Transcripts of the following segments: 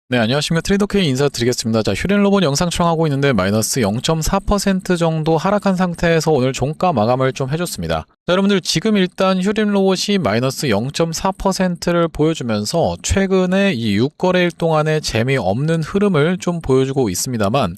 네, 안녕하십니까. 트레이더K 인사드리겠습니다. 자, 휴린로봇 영상 촬영하고 있는데 마이너스 0.4% 정도 하락한 상태에서 오늘 종가 마감을 좀 해줬습니다. 자, 여러분들 지금 일단 휴린로봇이 마이너스 0.4%를 보여주면서 최근에 이 6거래일 동안의 재미없는 흐름을 좀 보여주고 있습니다만,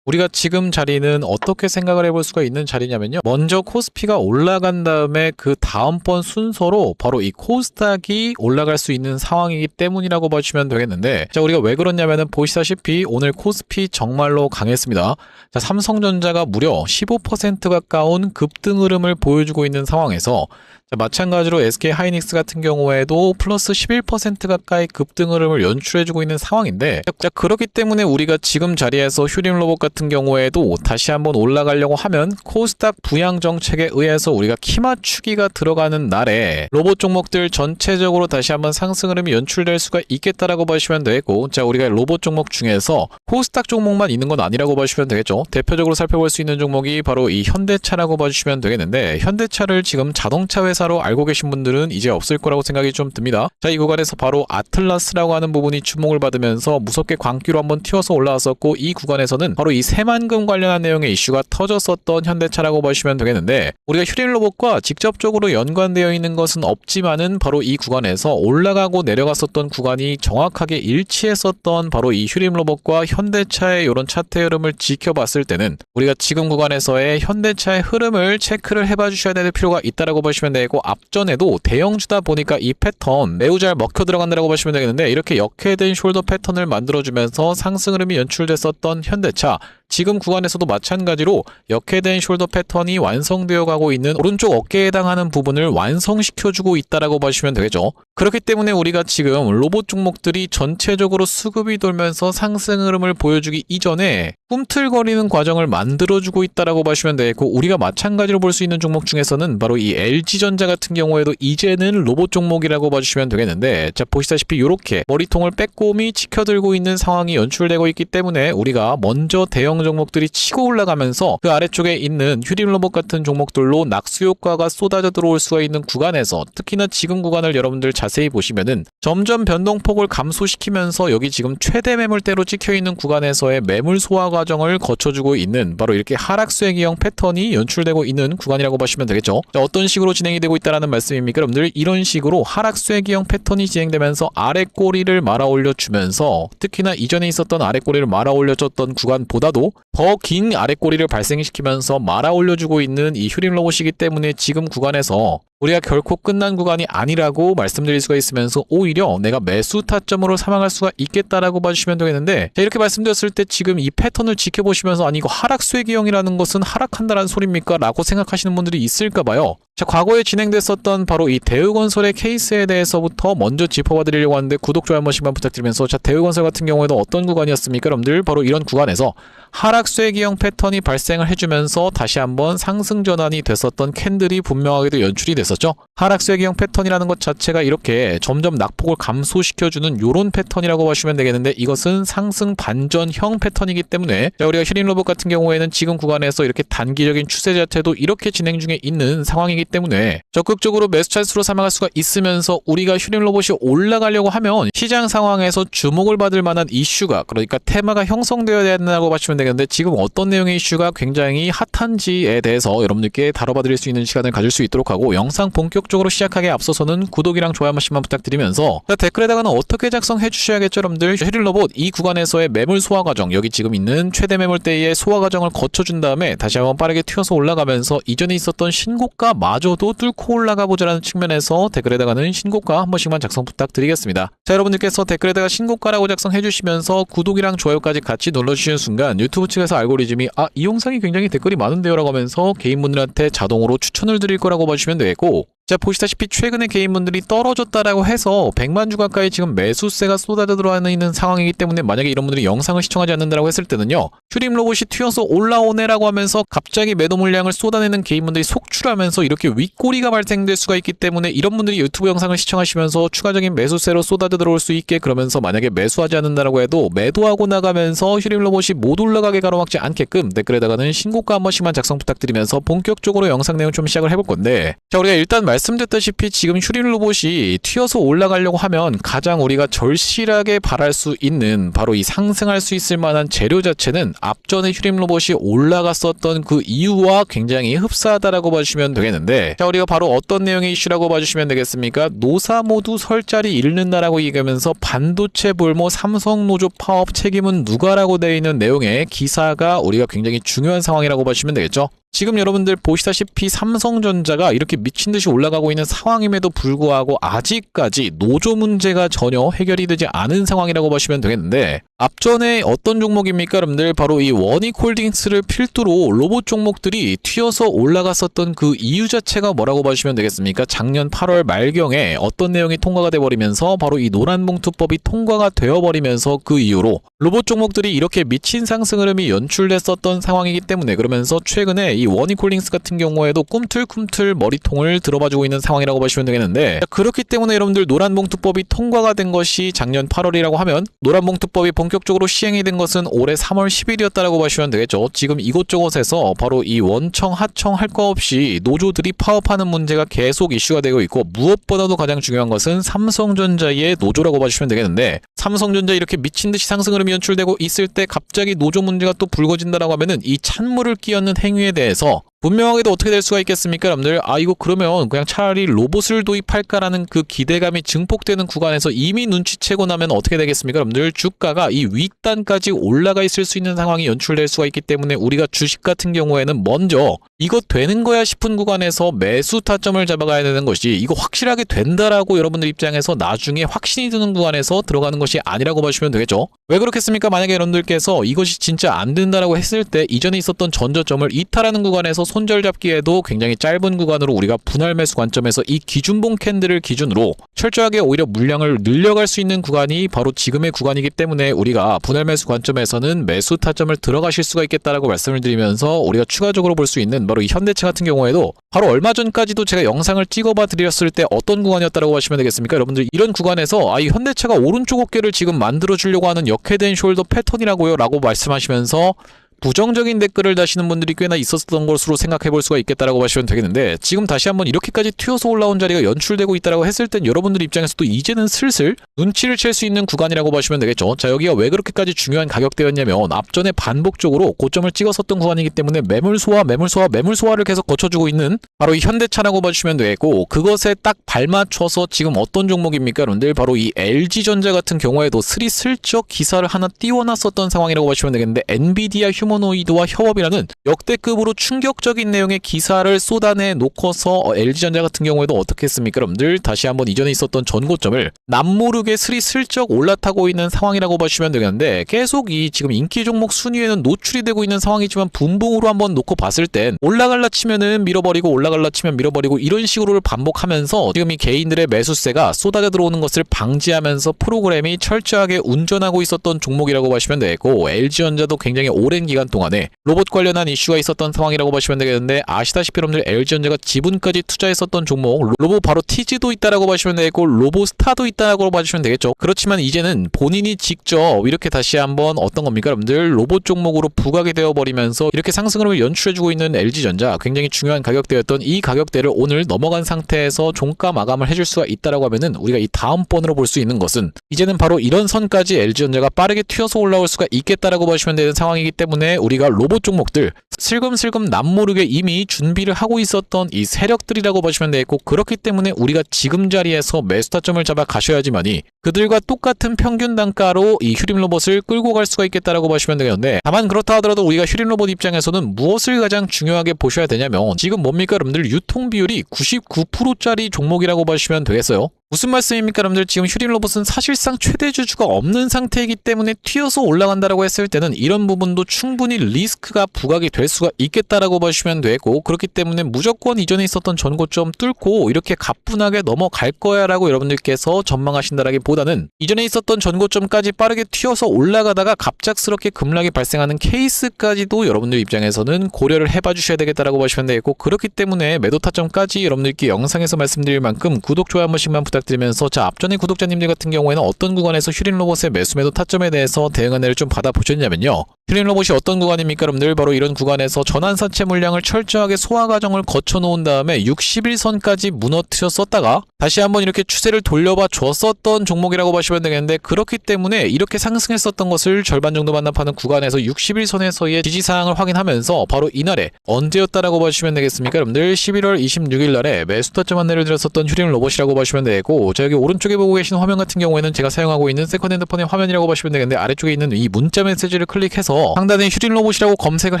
우리가 지금 자리는 어떻게 생각을 해볼 수가 있는 자리냐면요. 먼저 코스피가 올라간 다음에 그 다음번 순서로 바로 이 코스닥이 올라갈 수 있는 상황이기 때문이라고 봐주시면 되겠는데, 자, 우리가 왜 그러냐면은 보시다시피 오늘 코스피 정말로 강했습니다. 자, 삼성전자가 무려 15% 가까운 급등 흐름을 보여주고 있는 상황에서, 자, 마찬가지로 SK하이닉스 같은 경우에도 플러스 11% 가까이 급등 흐름을 연출해주고 있는 상황인데, 자, 그렇기 때문에 우리가 지금 자리에서 휴림로봇 같은 경우에도 다시 한번 올라가려고 하면 코스닥 부양 정책에 의해서 우리가 키 맞추기가 들어가는 날에 로봇 종목들 전체적으로 다시 한번 상승 흐름이 연출될 수가 있겠다라고 봐주시면 되겠고, 자, 우리가 로봇 종목 중에서 코스닥 종목만 있는 건 아니라고 봐주시면 되겠죠. 대표적으로 살펴볼 수 있는 종목이 바로 이 현대차라고 봐주시면 되겠는데, 현대차를 지금 자동차 회사로 알고 계신 분들은 이제 없을 거라고 생각이 좀 듭니다. 자, 이 구간에서 바로 아틀라스라고 하는 부분이 주목을 받으면서 무섭게 광기로 한번 튀어서 올라왔었고, 이 구간에서는 바로 이 새만금 관련한 내용의 이슈가 터졌었던 현대차라고 보시면 되겠는데, 우리가 휴린로봇과 직접적으로 연관되어 있는 것은 없지만은 바로 이 구간에서 올라가고 내려갔었던 구간이 정확하게 일치했었던 바로 이 휴린로봇과 현대차의 이런 차트 흐름을 지켜봤을 때는 우리가 지금 구간에서의 현대차의 흐름을 체크를 해봐 주셔야 될 필요가 있다라고 보시면 되고, 앞전에도 대형주다 보니까 이 패턴 매우 잘 먹혀 들어간다라고 보시면 되겠는데, 이렇게 역회된 숄더 패턴을 만들어주면서 상승 흐름이 연출됐었던 현대차, 지금 구간에서도 마찬가지로 역회된 숄더 패턴이 완성되어 가고 있는 오른쪽 어깨에 해당하는 부분을 완성시켜주고 있다라고 보시면 되겠죠. 그렇기 때문에 우리가 지금 로봇 종목들이 전체적으로 수급이 돌면서 상승 흐름을 보여주기 이전에 꿈틀거리는 과정을 만들어주고 있다라고 보시면 되겠고, 우리가 마찬가지로 볼 수 있는 종목 중에서는 바로 이 LG전자 같은 경우에도 이제는 로봇 종목이라고 봐주시면 되겠는데, 자, 보시다시피 이렇게 머리통을 빼꼼히 치켜들고 있는 상황이 연출되고 있기 때문에 우리가 먼저 대형 종목들이 치고 올라가면서 그 아래쪽에 있는 휴림로봇 같은 종목들로 낙수 효과가 쏟아져 들어올 수가 있는 구간에서, 특히나 지금 구간을 여러분들 자세히 보시면은 점점 변동폭을 감소시키면서 여기 지금 최대 매물대로 찍혀있는 구간에서의 매물 소화 과정을 거쳐주고 있는 바로 이렇게 하락수혜기형 패턴이 연출되고 있는 구간이라고 보시면 되겠죠. 자, 어떤 식으로 진행이 되고 있다는 말씀입니까? 여러분들 이런 식으로 하락수혜기형 패턴이 진행되면서 아래 꼬리를 말아 올려주면서, 특히나 이전에 있었던 아래 꼬리를 말아 올려줬던 구간보다도 더 긴 아래 꼬리를 발생시키면서 말아 올려주고 있는 이 휴림로봇이기 때문에 지금 구간에서 우리가 결코 끝난 구간이 아니라고 말씀드릴 수가 있으면서 오히려 내가 매수 타점으로 삼아갈 수가 있겠다라고 봐주시면 되겠는데, 자, 이렇게 말씀드렸을 때 지금 이 패턴을 지켜보시면서 아니 이거 하락수혜기형이라는 것은 하락한다라는 소리입니까? 라고 생각하시는 분들이 있을까봐요. 자, 과거에 진행됐었던 바로 이 대우건설의 케이스에 대해서부터 먼저 짚어봐 드리려고 하는데, 구독, 좋아요 한 번씩만 부탁드리면서, 자, 대우건설 같은 경우에도 어떤 구간이었습니까? 여러분들 바로 이런 구간에서 하락수혜기형 패턴이 발생을 해주면서 다시 한번 상승 전환이 됐었던 캔들이 분명하게도 연출이 됐었죠. 하락수혜기형 패턴이라는 것 자체가 이렇게 점점 낙폭을 감소시켜주는 요런 패턴이라고 보시면 되겠는데, 이것은 상승 반전형 패턴이기 때문에, 자, 우리가 휴린로봇 같은 경우에는 지금 구간에서 이렇게 단기적인 추세 자체도 이렇게 진행 중에 있는 상황이기 때문에 적극적으로 매수 찬스로 삼아갈 수가 있으면서, 우리가 휴린로봇이 올라가려고 하면 시장 상황에서 주목을 받을 만한 이슈가, 그러니까 테마가 형성되어야 된다고 보시면 되겠는데, 지금 어떤 내용의 이슈가 굉장히 핫한지에 대해서 여러분들께 다뤄봐 드릴 수 있는 시간을 가질 수 있도록 하고, 영상 본격적으로 시작하기에 앞서서는 구독이랑 좋아요 한 번씩만 부탁드리면서, 자, 댓글에다가는 어떻게 작성해 주셔야겠죠 여러분들. 휴린로봇 이 구간에서의 매물 소화 과정, 여기 지금 있는 최대 매물대의 소화 과정을 거쳐준 다음에 다시 한번 빠르게 튀어서 올라가면서 이전에 있었던 신고가 마저도 뚫고 올라가 보자라는 측면에서 댓글에다가는 신고가 한 번씩만 작성 부탁드리겠습니다. 자, 여러분들께서 댓글에다가 신고가라고 작성해 주시면서 구독이랑 좋아요까지 같이 눌러주시는 순간 유튜브 측에서 알고리즘이 이 영상이 굉장히 댓글이 많은데요 라고 하면서 개인분들한테 자동으로 추천을 드릴 거라고 봐주시면 되겠고, 자, 보시다시피 최근에 개인분들이 떨어졌다라고 해서 100만 주 가까이 지금 매수세가 쏟아져 들어와 있는 상황이기 때문에, 만약에 이런 분들이 영상을 시청하지 않는다라고 했을 때는요, 휴림로봇이 튀어서 올라오네라고 하면서 갑자기 매도 물량을 쏟아내는 개인분들이 속출하면서 이렇게 윗꼬리가 발생될 수가 있기 때문에, 이런 분들이 유튜브 영상을 시청하시면서 추가적인 매수세로 쏟아져 들어올 수 있게, 그러면서 만약에 매수하지 않는다라고 해도 매도하고 나가면서 휴림로봇이 못 올라가게 가로막지 않게끔 댓글에다가는 신고가 한 번씩만 작성 부탁드리면서 본격적으로 영상 내용 좀 시작을 해볼 건데, 자, 우리가 일단 말씀드렸다시피 지금 휴림 로봇이 튀어서 올라가려고 하면 가장 우리가 절실하게 바랄 수 있는 바로 이 상승할 수 있을 만한 재료 자체는 앞전에 휴림 로봇이 올라갔었던 그 이유와 굉장히 흡사하다라고 봐주시면 되겠는데, 자, 우리가 바로 어떤 내용의 이슈라고 봐주시면 되겠습니까? 노사 모두 설 자리 잃는다라고 얘기하면서 반도체 볼모 삼성 노조 파업 책임은 누가라고 되어 있는 내용의 기사가 우리가 굉장히 중요한 상황이라고 봐주시면 되겠죠. 지금 여러분들 보시다시피 삼성전자가 이렇게 미친듯이 올라가고 있는 상황임에도 불구하고 아직까지 노조 문제가 전혀 해결이 되지 않은 상황이라고 보시면 되겠는데, 앞전에 어떤 종목입니까 여러분들? 바로 이 원익홀딩스를 필두로 로봇 종목들이 튀어서 올라갔었던 그 이유 자체가 뭐라고 보시면 되겠습니까? 작년 8월 말경에 어떤 내용이 통과가 돼버리면서 바로 이 노란봉투법이 통과가 되어버리면서 그 이후로 로봇 종목들이 이렇게 미친 상승 흐름이 연출됐었던 상황이기 때문에, 그러면서 최근에 이 원익홀딩스 같은 경우에도 꿈틀꿈틀 머리통을 들어봐주고 있는 상황이라고 보시면 되겠는데, 그렇기 때문에 여러분들 노란봉투법이 통과가 된 것이 작년 8월이라고 하면 노란봉투법이 본격적으로 시행이 된 것은 올해 3월 10일이었다라고 보시면 되겠죠. 지금 이곳저곳에서 바로 이 원청 하청 할 거 없이 노조들이 파업하는 문제가 계속 이슈가 되고 있고, 무엇보다도 가장 중요한 것은 삼성전자의 노조라고 봐주시면 되겠는데, 삼성전자 이렇게 미친듯이 상승 흐름이 연출되고 있을 때 갑자기 노조 문제가 또 불거진다라고 하면은 이 찬물을 끼얹는 행위에 대해서 분명하게도 어떻게 될 수가 있겠습니까 여러분들? 이거 그러면 그냥 차라리 로봇을 도입할까라는 그 기대감이 증폭되는 구간에서 이미 눈치채고 나면 어떻게 되겠습니까 여러분들? 주가가 이 윗단까지 올라가 있을 수 있는 상황이 연출될 수가 있기 때문에, 우리가 주식 같은 경우에는 먼저 이거 되는 거야 싶은 구간에서 매수 타점을 잡아가야 되는 것이, 이거 확실하게 된다라고 여러분들 입장에서 나중에 확신이 드는 구간에서 들어가는 것이 아니라고 보시면 되겠죠. 왜 그렇겠습니까? 만약에 여러분들께서 이것이 진짜 안 된다라고 했을 때 이전에 있었던 전저점을 이탈하는 구간에서 손절 잡기에도 굉장히 짧은 구간으로 우리가 분할 매수 관점에서 이 기준봉 캔들을 기준으로 철저하게 오히려 물량을 늘려갈 수 있는 구간이 바로 지금의 구간이기 때문에, 우리가 분할 매수 관점에서는 매수 타점을 들어가실 수가 있겠다라고 말씀을 드리면서, 우리가 추가적으로 볼 수 있는 바로 이 현대차 같은 경우에도 바로 얼마 전까지도 제가 영상을 찍어봐 드렸을 때 어떤 구간이었다라고 하시면 되겠습니까? 여러분들 이런 구간에서 이 현대차가 오른쪽 어깨를 지금 만들어 주려고 하는 역회된 숄더 패턴이라고요 라고 말씀하시면서 부정적인 댓글을 다시는 분들이 꽤나 있었던 것으로 생각해 볼 수가 있겠다라고 보시면 되겠는데, 지금 다시 한번 이렇게까지 튀어서 올라온 자리가 연출되고 있다라고 했을 땐 여러분들 입장에서도 이제는 슬슬 눈치를 챌 수 있는 구간이라고 보시면 되겠죠. 자, 여기가 왜 그렇게까지 중요한 가격대였냐면, 앞전에 반복적으로 고점을 찍었었던 구간이기 때문에 매물 소화를 계속 거쳐주고 있는 바로 이 현대차라고 봐주시면 되겠고, 그것에 딱 발맞춰서 지금 어떤 종목입니까 여러분들? 바로 이 LG전자 같은 경우에도 슬쩍 기사를 하나 띄워놨었던 상황이라고 보시면 되겠는데, 엔비디아 휴머노이드와 협업이라는 역대급으로 충격적인 내용의 기사를 쏟아내 놓고서 LG전자 같은 경우에도 어떻게 했습니까 여러분들? 다시 한번 이전에 있었던 전고점을 남모르게 슬쩍 올라타고 있는 상황이라고 보시면 되겠는데, 계속 이 지금 인기 종목 순위에는 노출이 되고 있는 상황이지만 분봉으로 한번 놓고 봤을 땐 올라갈라 치면은 밀어버리고 올라갈라 치면 밀어버리고 이런 식으로 반복하면서 지금 이 개인들의 매수세가 쏟아져 들어오는 것을 방지하면서 프로그램이 철저하게 운전하고 있었던 종목이라고 보시면 되고, LG전자도 굉장히 오랜 기간 동안에 로봇 관련한 이슈가 있었던 상황이라고 보시면 되겠는데, 아시다시피 여러분들 LG전자가 지분까지 투자했었던 종목, 로봇 바로 티지도 있다라고 보시면 되겠고 로보스타도 있다라고 봐주시면 되겠죠. 그렇지만 이제는 본인이 직접 이렇게 다시 한번 어떤 겁니까 여러분들? 로봇 종목으로 부각이 되어버리면서 이렇게 상승을 연출해주고 있는 LG전자, 굉장히 중요한 가격대였던 이 가격대를 오늘 넘어간 상태에서 종가 마감을 해줄 수가 있다라고 하면은, 우리가 이 다음번으로 볼 수 있는 것은 이제는 바로 이런 선까지 LG전자가 빠르게 튀어서 올라올 수가 있겠다라고 보시면 되는 상황이기 때문에, 우리가 로봇 종목들 슬금슬금 남모르게 이미 준비를 하고 있었던 이 세력들이라고 보시면 되겠고, 그렇기 때문에 우리가 지금 자리에서 매수 타점을 잡아 가셔야지만이 그들과 똑같은 평균 단가로 이 휴림 로봇을 끌고 갈 수가 있겠다라고 보시면 되겠는데, 다만 그렇다 하더라도 우리가 휴림 로봇 입장에서는 무엇을 가장 중요하게 보셔야 되냐면, 지금 뭡니까 여러분들? 유통 비율이 99%짜리 종목이라고 보시면 되겠어요. 무슨 말씀입니까 여러분들? 지금 휴림 로봇은 사실상 최대 주주가 없는 상태이기 때문에 튀어서 올라간다라고 했을 때는 이런 부분도 충분히 리스크가 부각이 될 수가 있겠다라고 보시면 되고, 그렇기 때문에 무조건 이전에 있었던 전고점 뚫고 이렇게 가뿐하게 넘어갈 거야 라고 여러분들께서 전망하신다라기보다는, 이전에 있었던 전고점까지 빠르게 튀어서 올라가다가 갑작스럽게 급락이 발생하는 케이스까지도 여러분들 입장에서는 고려를 해봐 주셔야 되겠다라고 보시면 되겠고, 그렇기 때문에 매도 타점까지 여러분들께 영상에서 말씀드릴 만큼 구독, 좋아요 한 번씩만 부탁드립니다. 부탁드리면서 자, 앞전에 구독자님들 같은 경우에는 어떤 구간에서 휴린로봇의 매수 매도 타점에 대해서 대응 안내를 좀 받아보셨냐면요. 휴린로봇이 어떤 구간입니까 여러분들? 바로 이런 구간에서 전환사채 물량을 철저하게 소화 과정을 거쳐 놓은 다음에 60일선까지 무너뜨렸었다가 다시 한번 이렇게 추세를 돌려봐 줬었던 종목이라고 보시면 되겠는데, 그렇기 때문에 이렇게 상승했었던 것을 절반 정도 반납하는 구간에서 60일선에서의 지지사항을 확인하면서 바로 이날에 언제였다라고 보시면 되겠습니까 여러분들? 11월 26일 날에 매수 타점 안내를 드렸었던 휴린로봇이라고 보시면 되고, 자, 여기 오른쪽에 보고 계신 화면 같은 경우에는 제가 사용하고 있는 세컨핸드폰의 화면이라고 보시면 되겠는데, 아래쪽에 있는 이 문자 메시지를 클릭해서 상단에 휴린로봇이라고 검색을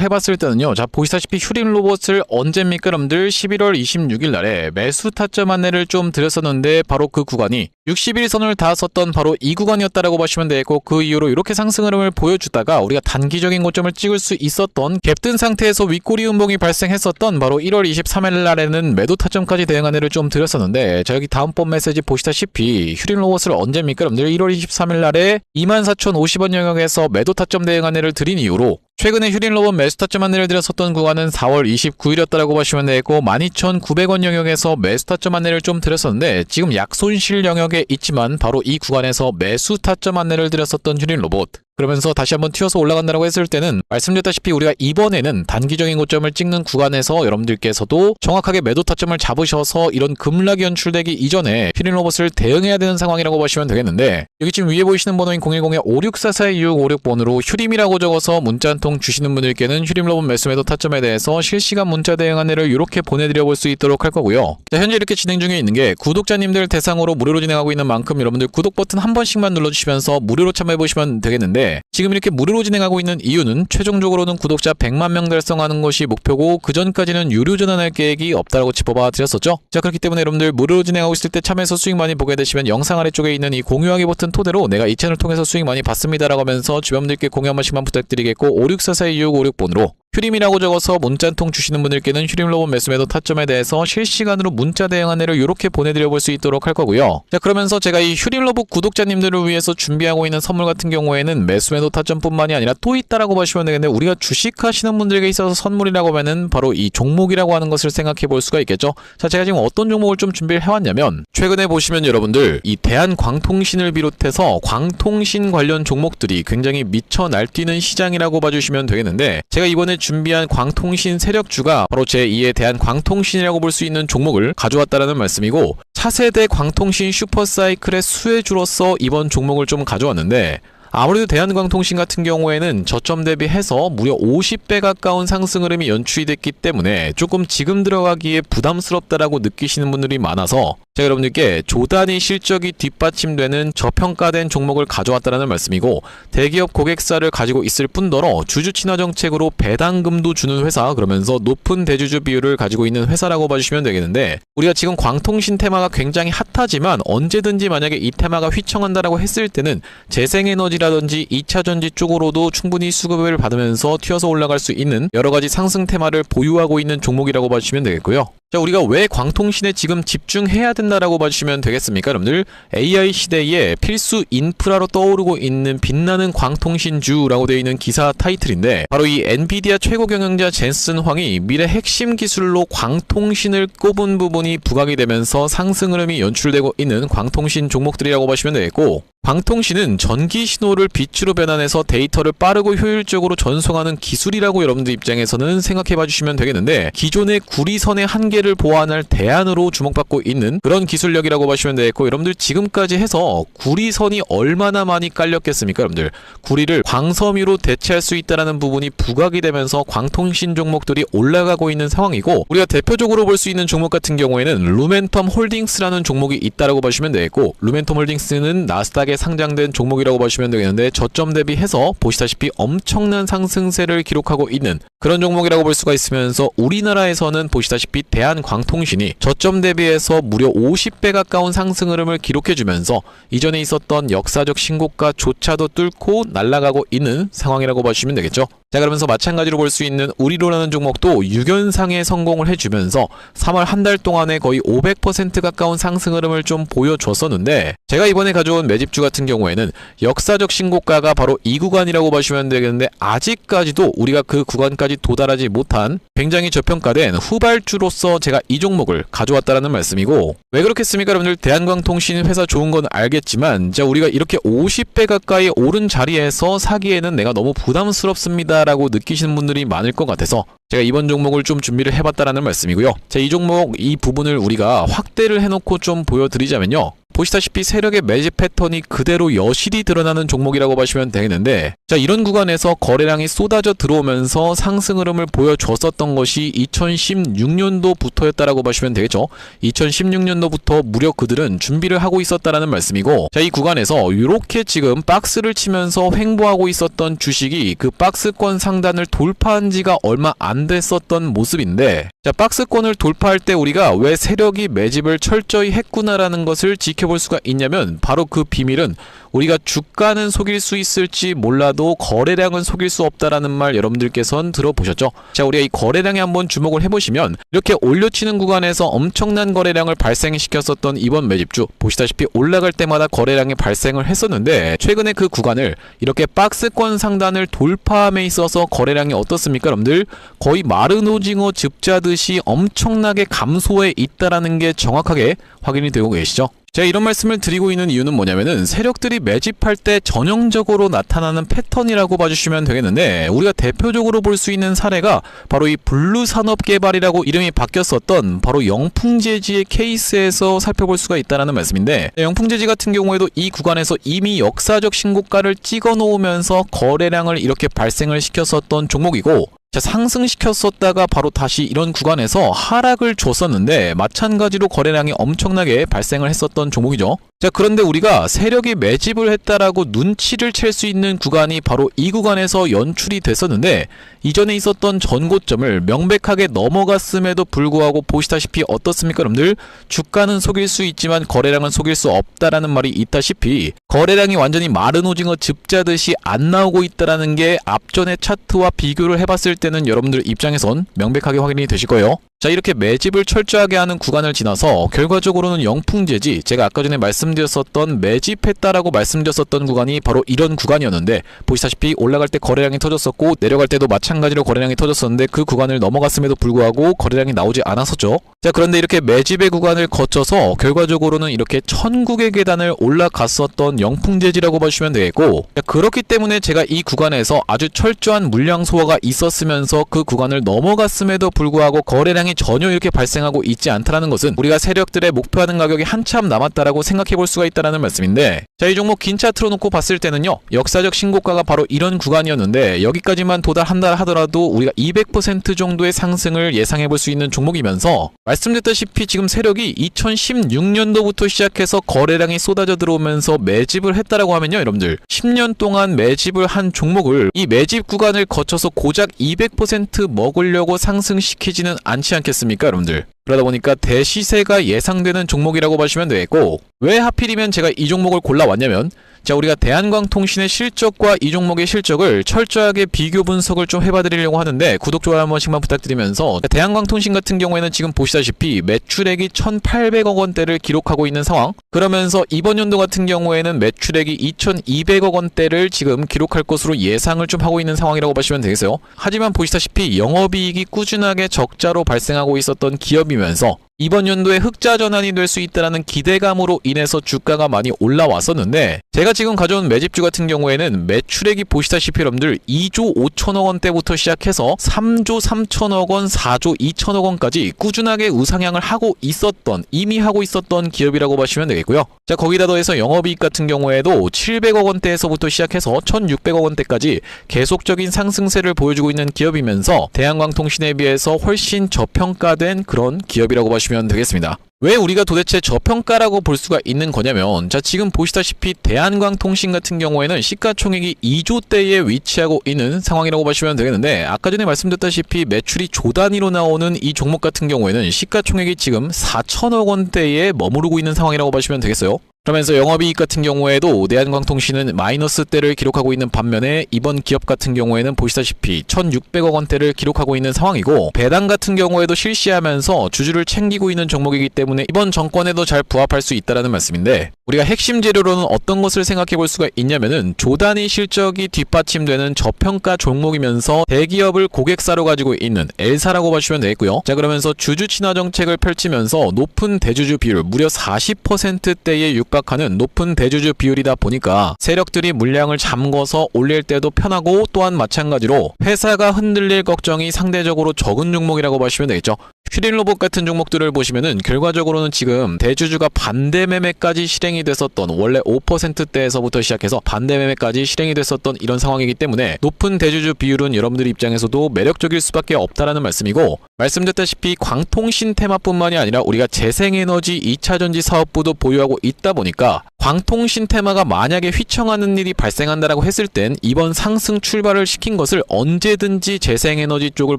해봤을 때는요, 자, 보시다시피 휴린로봇을 언제입니까 여러분들? 11월 26일 날에 매수 타점 안내를 좀 드렸었는데, 바로 그 구간이 60일선을 닿았었던 바로 이 구간이었다라고 보시면 되고, 그 이후로 이렇게 상승 흐름을 보여주다가 우리가 단기적인 고점을 찍을 수 있었던 갭든 상태에서 윗꼬리 음봉이 발생했었던 바로 1월 23일 날에는 매도 타점까지 대응 안내를 좀 드렸었는데, 자, 여기 다음번 메시지 보시다시피 휴린로봇을 언제입니까 여러분들? 1월 23일 날에 24,050원 영역에서 매도 타점 대응 안내를 드린 이후로 최근에 휴린로봇 매수 타점 안내를 드렸었던 구간은 4월 29일이었다라고 보시면 되고, 12,900원 영역에서 매수 타점 안내를 좀 드렸었는데, 지금 약손실 영역에 있지만 바로 이 구간에서 매수 타점 안내를 드렸었던 휴린로봇, 그러면서 다시 한번 튀어서 올라간다고 했을 때는 말씀드렸다시피 우리가 이번에는 단기적인 고점을 찍는 구간에서 여러분들께서도 정확하게 매도 타점을 잡으셔서 이런 급락이 연출되기 이전에 휴린로봇을 대응해야 되는 상황이라고 보시면 되겠는데, 여기 지금 위에 보이시는 번호인 010-5644-2656번으로 휴림이라고 적어서 문자 한 통 주시는 분들께는 휴림로봇 매수 매도 타점에 대해서 실시간 문자 대응 안내를 이렇게 보내드려 볼 수 있도록 할 거고요. 자, 현재 이렇게 진행 중에 있는 게 구독자님들 대상으로 무료로 진행하고 있는 만큼 여러분들 구독 버튼 한 번씩만 눌러주시면서 무료로 참여해 보시면 되겠는데, 지금 이렇게 무료로 진행하고 있는 이유는 최종적으로는 구독자 100만 명 달성하는 것이 목표고, 그 전까지는 유료 전환할 계획이 없다라고 짚어봐 드렸었죠. 자, 그렇기 때문에 여러분들 무료로 진행하고 있을 때 참여해서 수익 많이 보게 되시면 영상 아래쪽에 있는 이 공유하기 버튼 토대로 내가 이 채널 통해서 수익 많이 봤습니다라고 하면서 주변분들께 공유 한 번씩만 부탁드리겠고, 5644-2656번으로 휴림이라고 적어서 문자 한 통 주시는 분들께는 휴림로봇 매수 매도 타점에 대해서 실시간으로 문자 대응 안내를 이렇게 보내드려 볼 수 있도록 할 거고요. 자, 그러면서 제가 이 휴림로봇 구독자님들을 위해서 준비하고 있는 선물 같은 경우에는 매수 매도 타점뿐만이 아니라 또 있다라고 보시면 되겠는데, 우리가 주식하시는 분들에게 있어서 선물이라고 하면은 바로 이 종목이라고 하는 것을 생각해 볼 수가 있겠죠. 자, 제가 지금 어떤 종목을 좀 준비를 해왔냐면, 최근에 보시면 여러분들 이 대한광통신을 비롯해서 광통신 관련 종목들이 굉장히 미쳐 날뛰는 시장이라고 봐주시면 되겠는데, 제가 이번에 준비한 광통신 세력주가 바로 제2의 대한광통신이라고 볼 수 있는 종목을 가져왔다라는 말씀이고, 차세대 광통신 슈퍼사이클의 수혜주로서 이번 종목을 좀 가져왔는데, 아무래도 대한광통신 같은 경우에는 저점 대비해서 무려 50배 가까운 상승 흐름이 연출이 됐기 때문에 조금 지금 들어가기에 부담스럽다라고 느끼시는 분들이 많아서 제가 여러분들께 조단위 실적이 뒷받침되는 저평가된 종목을 가져왔다는 말씀이고, 대기업 고객사를 가지고 있을 뿐더러 주주 친화 정책으로 배당금도 주는 회사, 그러면서 높은 대주주 비율을 가지고 있는 회사라고 봐주시면 되겠는데, 우리가 지금 광통신 테마가 굉장히 핫하지만 언제든지 만약에 이 테마가 휘청한다라고 했을 때는 재생에너지라든지 2차전지 쪽으로도 충분히 수급을 받으면서 튀어서 올라갈 수 있는 여러가지 상승 테마를 보유하고 있는 종목이라고 봐주시면 되겠고요. 자, 우리가 왜 광통신에 지금 집중해야 된다라고 봐주시면 되겠습니까 여러분들? AI 시대에 필수 인프라로 떠오르고 있는 빛나는 광통신주라고 되어 있는 기사 타이틀인데, 바로 이 엔비디아 최고 경영자 젠슨 황이 미래 핵심 기술로 광통신을 꼽은 부분이 부각이 되면서 상승 흐름이 연출되고 있는 광통신 종목들이라고 보시면 되겠고, 광통신은 전기 신호를 빛으로 변환해서 데이터를 빠르고 효율적으로 전송하는 기술이라고 여러분들 입장에서는 생각해 봐주시면 되겠는데, 기존의 구리선의 한계를 보완할 대안으로 주목받고 있는 그런 기술력이라고 보시면 되겠고, 여러분들 지금까지 해서 구리선이 얼마나 많이 깔렸겠습니까 여러분들? 구리를 광섬유로 대체할 수 있다는 부분이 부각이 되면서 광통신 종목들이 올라가고 있는 상황이고, 우리가 대표적으로 볼 수 있는 종목 같은 경우에는 루멘텀 홀딩스라는 종목이 있다라고 보시면 되겠고, 루멘텀 홀딩스는 나스닥에 상장된 종목이라고 보시면 되겠는데, 저점 대비해서 보시다시피 엄청난 상승세를 기록하고 있는 그런 종목이라고 볼 수가 있으면서, 우리나라에서는 보시다시피 대한광통신이 저점 대비해서 무려 50배 가까운 상승 흐름을 기록해주면서 이전에 있었던 역사적 신고가조차도 뚫고 날아가고 있는 상황이라고 보시면 되겠죠. 자, 그러면서 마찬가지로 볼 수 있는 우리로라는 종목도 6연상에 성공을 해주면서 3월 한 달 동안에 거의 500% 가까운 상승 흐름을 좀 보여줬었는데, 제가 이번에 가져온 매집주가 같은 경우에는 역사적 신고가가 바로 이 구간이라고 보시면 되겠는데, 아직까지도 우리가 그 구간까지 도달하지 못한 굉장히 저평가된 후발주로서 제가 이 종목을 가져왔다라는 말씀이고, 왜 그렇겠습니까 여러분들? 대한광통신 회사 좋은 건 알겠지만, 자, 우리가 이렇게 50배 가까이 오른 자리에서 사기에는 내가 너무 부담스럽습니다 라고 느끼시는 분들이 많을 것 같아서 제가 이번 종목을 좀 준비를 해봤다라는 말씀이고요. 자, 이 종목 이 부분을 우리가 확대를 해놓고 좀 보여드리자면요, 보시다시피 세력의 매집 패턴이 그대로 여실히 드러나는 종목이라고 보시면 되겠는데, 자, 이런 구간에서 거래량이 쏟아져 들어오면서 상승 흐름을 보여줬었던 것이 2016년도부터였다라고 보시면 되겠죠. 2016년도부터 무려 그들은 준비를 하고 있었다라는 말씀이고, 자, 이 구간에서 이렇게 지금 박스를 치면서 횡보하고 있었던 주식이 그 박스권 상단을 돌파한 지가 얼마 안 됐었던 모습인데, 자, 박스권을 돌파할 때 우리가 왜 세력이 매집을 철저히 했구나라는 것을 지켜볼 수가 있냐면, 바로 그 비밀은 우리가 주가는 속일 수 있을지 몰라도 거래량은 속일 수 없다라는 말 여러분들께서는 들어보셨죠? 자, 우리가 이 거래량에 한번 주목을 해보시면, 이렇게 올려치는 구간에서 엄청난 거래량을 발생시켰었던 이번 매집주, 보시다시피 올라갈 때마다 거래량이 발생을 했었는데, 최근에 그 구간을 이렇게 박스권 상단을 돌파함에 있어서 거래량이 어떻습니까 여러분들? 거의 마른 오징어 즙자듯이 엄청나게 감소해 있다라는 게 정확하게 확인이 되고 계시죠? 제가 이런 말씀을 드리고 있는 이유는 뭐냐면은, 세력들이 매집할 때 전형적으로 나타나는 패턴이라고 봐주시면 되겠는데, 우리가 대표적으로 볼 수 있는 사례가 바로 이 블루산업개발이라고 이름이 바뀌었었던 바로 영풍재지의 케이스에서 살펴볼 수가 있다는 말씀인데, 영풍재지 같은 경우에도 이 구간에서 이미 역사적 신고가를 찍어 놓으면서 거래량을 이렇게 발생을 시켰었던 종목이고, 자, 상승시켰었다가 바로 다시 이런 구간에서 하락을 줬었는데, 마찬가지로 거래량이 엄청나게 발생을 했었던 종목이죠. 자, 그런데 우리가 세력이 매집을 했다라고 눈치를 챌 수 있는 구간이 바로 이 구간에서 연출이 됐었는데, 이전에 있었던 전고점을 명백하게 넘어갔음에도 불구하고 보시다시피 어떻습니까 여러분들? 주가는 속일 수 있지만 거래량은 속일 수 없다라는 말이 있다시피, 거래량이 완전히 마른 오징어 즙자듯이 안 나오고 있다라는 게 앞전의 차트와 비교를 해봤을 때는 여러분들 입장에선 명백하게 확인이 되실 거예요. 자, 이렇게 매집을 철저하게 하는 구간을 지나서 결과적으로는 영풍재지, 제가 아까 전에 말씀드렸었던 매집했다라고 말씀드렸었던 구간이 바로 이런 구간이었는데, 보시다시피 올라갈 때 거래량이 터졌었고 내려갈 때도 마찬가지로 거래량이 터졌었는데, 그 구간을 넘어갔음에도 불구하고 거래량이 나오지 않았었죠. 자, 그런데 이렇게 매집의 구간을 거쳐서 결과적으로는 이렇게 천국의 계단을 올라갔었던 영풍재지라고 보시면 되겠고, 자, 그렇기 때문에 제가 이 구간에서 아주 철저한 물량 소화가 있었으면서 그 구간을 넘어갔음에도 불구하고 거래량이 전혀 이렇게 발생하고 있지 않다는 것은, 우리가 세력들의 목표하는 가격이 한참 남았다라고 생각해 볼 수가 있다는 말씀인데, 자, 이 종목 긴 차트로 놓고 봤을 때는요, 역사적 신고가가 바로 이런 구간이었는데, 여기까지만 도달한다 하더라도 우리가 200% 정도의 상승을 예상해 볼 수 있는 종목이면서, 말씀드렸다시피 지금 세력이 2016년도부터 시작해서 거래량이 쏟아져 들어오면서 매집을 했다라고 하면요 여러분들, 10년 동안 매집을 한 종목을 이 매집 구간을 거쳐서 고작 200% 먹으려고 상승시키지는 않지 않겠습니까 여러분들? 그러다 보니까 대시세가 예상되는 종목이라고 보시면 되겠고, 왜 하필이면 제가 이 종목을 골라왔냐면, 자, 우리가 대한광통신의 실적과 이 종목의 실적을 철저하게 비교 분석을 좀 해봐드리려고 하는데, 구독, 좋아요 한 번씩만 부탁드리면서, 대한광통신 같은 경우에는 지금 보시다시피 매출액이 1,800억 원대를 기록하고 있는 상황, 그러면서 이번 연도 같은 경우에는 매출액이 2,200억 원대를 지금 기록할 것으로 예상을 좀 하고 있는 상황이라고 보시면 되겠어요. 하지만 보시다시피 영업이익이 꾸준하게 적자로 발생하고 있었던 기업이면서, 이번 연도에 흑자 전환이 될 수 있다는 기대감으로 인해서 주가가 많이 올라왔었는데, 제가 지금 가져온 매집주 같은 경우에는 매출액이 보시다시피 여러분들 2조 5천억 원대부터 시작해서 3조 3천억 원, 4조 2천억 원까지 꾸준하게 우상향을 하고 있었던, 이미 하고 있었던 기업이라고 보시면 되겠고요. 자, 거기다 더해서 영업이익 같은 경우에도 700억 원대에서부터 시작해서 1,600억 원대까지 계속적인 상승세를 보여주고 있는 기업이면서, 대한광통신에 비해서 훨씬 저평가된 그런 기업이라고 보시면 되겠습니다. 왜 우리가 도대체 저평가라고 볼 수가 있는 거냐면, 자, 지금 보시다시피 대한광통신 같은 경우에는 시가총액이 2조대에 위치하고 있는 상황이라고 보시면 되겠는데, 아까 전에 말씀드렸다시피 매출이 조 단위로 나오는 이 종목 같은 경우에는 시가총액이 지금 4천억 원대에 머무르고 있는 상황이라고 보시면 되겠어요. 그러면서 영업이익 같은 경우에도 대한광통신은 마이너스대를 기록하고 있는 반면에, 이번 기업 같은 경우에는 보시다시피 1,600억 원대를 기록하고 있는 상황이고, 배당 같은 경우에도 실시하면서 주주를 챙기고 있는 종목이기 때문에 이번 정권에도 잘 부합할 수 있다는 말씀인데, 우리가 핵심 재료로는 어떤 것을 생각해 볼 수가 있냐면은 조단위 실적이 뒷받침되는 저평가 종목이면서 대기업을 고객사로 가지고 있는 L사라고 보시면 되겠고요. 자, 그러면서 주주 친화 정책을 펼치면서 높은 대주주 비율, 무려 40%대에 육박하는 높은 대주주 비율이다 보니까 세력들이 물량을 잠궈서 올릴 때도 편하고, 또한 마찬가지로 회사가 흔들릴 걱정이 상대적으로 적은 종목이라고 보시면 되겠죠. 슈링로봇 같은 종목들을 보시면은 결과적으로는 지금 대주주가 반대 매매까지 실행이 됐었던, 원래 5%대에서부터 시작해서 반대 매매까지 실행이 됐었던 이런 상황이기 때문에 높은 대주주 비율은 여러분들 입장에서도 매력적일 수밖에 없다라는 말씀이고, 말씀드렸다시피 광통신 테마뿐만이 아니라 우리가 재생에너지 2차전지 사업부도 보유하고 있다 보니까 광통신 테마가 만약에 휘청하는 일이 발생한다라고 했을 땐 이번 상승 출발을 시킨 것을 언제든지 재생에너지 쪽을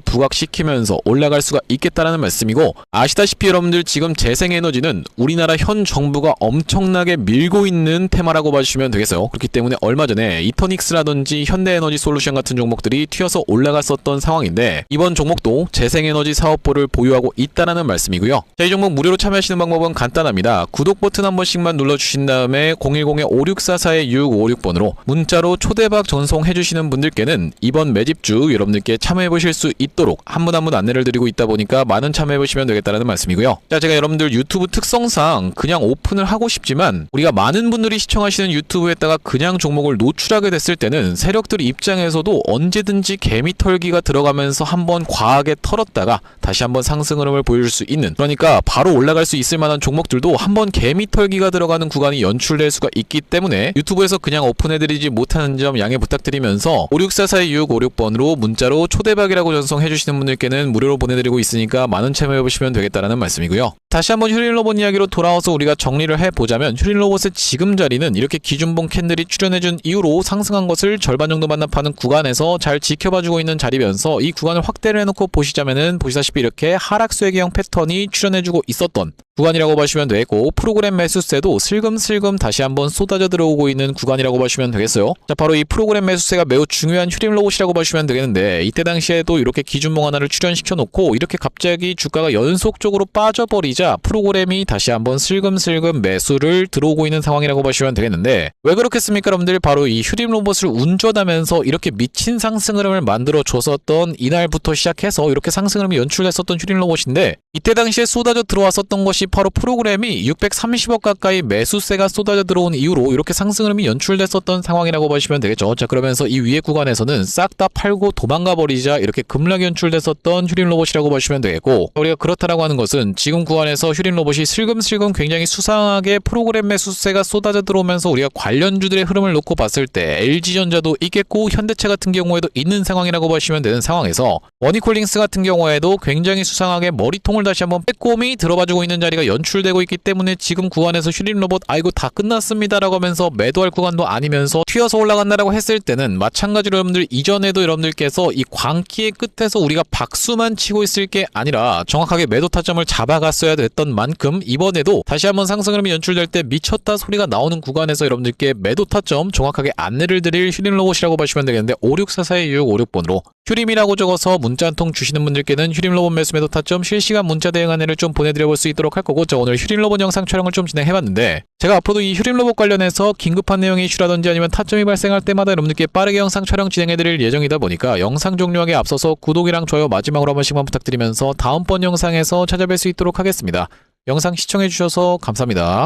부각시키면서 올라갈 수가 있겠다라는 말씀이고, 아시다시피 여러분들 지금 재생에너지는 우리나라 현 정부가 엄청나게 밀고 있는 테마라고 봐주시면 되겠어요. 그렇기 때문에 얼마 전에 이터닉스라든지 현대에너지 솔루션 같은 종목들이 튀어서 올라갔었던 상황인데, 이번 종목도 재생에너지 사업부를 보유하고 있다라는 말씀이고요. 자, 이 종목 무료로 참여하시는 방법은 간단합니다. 구독 버튼 한 번씩만 눌러주신 다음에 010-5644-6656번으로 문자로 초대박 전송해주시는 분들께는 이번 매집주 여러분들께 참여해보실 수 있도록 한 분 한 분 안내를 드리고 있다 보니까 많은 참여해보시면 되겠다는 말씀이고요. 자, 제가 여러분들 유튜브 특성상 그냥 오픈을 하고 싶지만 우리가 많은 분들이 시청하시는 유튜브에다가 그냥 종목을 노출하게 됐을 때는 세력들 입장에서도 언제든지 개미 털기가 들어가면서 한번 과하게 털었다가 다시 한번 상승 흐름을 보여줄 수 있는, 그러니까 바로 올라갈 수 있을 만한 종목들도 한번 개미 털기가 들어가는 구간이 연출될 수가 있기 때문에 유튜브에서 그냥 오픈해드리지 못하는 점 양해 부탁드리면서 564-4656번으로 문자로 초대박이라고 전송해주시는 분들께는 무료로 보내드리고 있으니까 많은 참여해보시면 되겠다라는 말씀이고요. 다시 한번 휴린로봇 이야기로 돌아와서 우리가 정리를 해보자면, 휴린로봇의 지금 자리는 이렇게 기준봉 캔들이 출현해준 이후로 상승한 것을 절반 정도 반납하는 구간에서 잘 지켜봐주고 있는 자리면서 이 구간을 확대를 해놓고 보시자면은 보시다시피 이렇게 하락수혜계형 패턴이 출현해주고 있었던 구간이라고 보시면 되겠고, 프로그램 매수세도 슬금슬금 다시 한번 쏟아져 들어오고 있는 구간이라고 보시면 되겠어요. 자, 바로 이 프로그램 매수세가 매우 중요한 휴림로봇이라고 보시면 되겠는데, 이때 당시에도 이렇게 기준봉 하나를 출현시켜 놓고 이렇게 갑자기 주가가 연속적으로 빠져버리자 프로그램이 다시 한번 슬금슬금 매수를 들어오고 있는 상황이라고 보시면 되겠는데, 왜 그렇겠습니까 여러분들? 바로 이 휴림로봇을 운전하면서 이렇게 미친 상승 흐름을 만들어 줬었던 이날부터 시작해서 이렇게 상승 흐름이 연출됐었던 휴림로봇인데, 이때 당시에 쏟아져 들어왔었던 것이 바로 프로그램이 630억 가까이 매수세가 쏟아져 들어온 이후로 이렇게 상승 흐름이 연출됐었던 상황이라고 보시면 되겠죠. 자, 그러면서 이 위에 구간에서는 싹 다 팔고 도망가 버리자 이렇게 급락이 연출됐었던 휴림로봇이라고 보시면 되겠고, 우리가 그렇다라고 하는 것은 지금 구간에서 휴림로봇이 슬금슬금 굉장히 수상하게 프로그램 매수세가 쏟아져 들어오면서 우리가 관련주들의 흐름을 놓고 봤을 때 LG전자도 있겠고 현대차 같은 경우에도 있는 상황이라고 보시면 되는 상황에서, 원이콜링스 같은 경우에도 굉장히 수상하게 머리통을 다시 한번 빼꼼히 들어봐주고 있는 자리가 연출되고 있기 때문에 지금 구간에서 휴림로봇 아이고 다 끝났습니다라고 하면서 매도할 구간도 아니면서 튀어서 올라간다라고 했을 때는 마찬가지로 여러분들 이전에도 여러분들께서 이 광기의 끝에서 우리가 박수만 치고 있을 게 아니라 정확하게 매도 타점을 잡아갔어야 됐던 만큼 이번에도 다시 한번 상승 흐름이 연출될 때 미쳤다 소리가 나오는 구간에서 여러분들께 매도 타점 정확하게 안내를 드릴 휴림로봇이라고 보시면 되겠는데, 564-4656번으로 휴림이라고 적어서 문자 한 통 주시는 분들께는 휴림로봇 매수 매도 타점 실시간 문자 대응 안내를 좀 보내드려 볼 수 있도록 할 거고, 저 오늘 휴림로봇 영상 촬영을 좀 진행해봤는데, 제가 앞으로도 이 휴림로봇 관련해서 긴급한 내용이 이슈라든지 아니면 타점이 발생할 때마다 여러분들께 빠르게 영상 촬영 진행해드릴 예정이다 보니까 영상 종료하기 앞서서 구독이랑 좋아요 마지막으로 한 번씩만 부탁드리면서 다음번 영상에서 찾아뵐 수 있도록 하겠습니다. 영상 시청해주셔서 감사합니다.